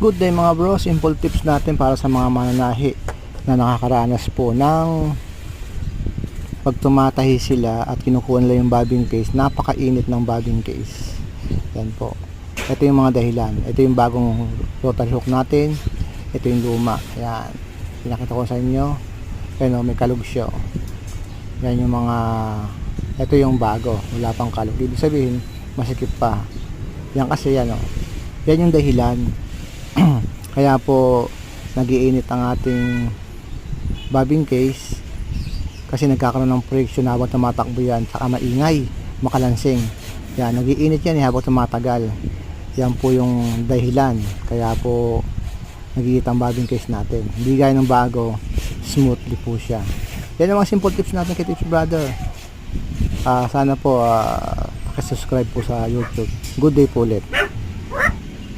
Good day mga bro, simple tips natin para sa mga mananahi na nakakaranas po ng pag tumatahi sila at kinukuha nila yung bobbing case. Napakainit ng bobbing case. Yan po. Ito yung mga dahilan. Ito yung bagong rotary hook natin. Ito yung luma. Yan. Pinakita ko sa inyo. Yan, may kalog siya. Yan yung mga, ito yung bago. Wala pang kalog. Ibig sabihin, masikip pa. Yan kasi yan. Yan yung dahilan. Kaya po nagiinit ang ating bobbing case kasi nagkakaroon ng friction habang tumatakbo yan, saka maingay, makalansing. Yan, nagiinit yan habang tumatagal. Yan po yung dahilan. Kaya po nagiinit ang bobbing case natin. Hindi gaya ng bago, smoothly po siya. Yan ang mga simple tips natin kay Tips Brother. Sana po subscribe po sa YouTube. Good day po ulit.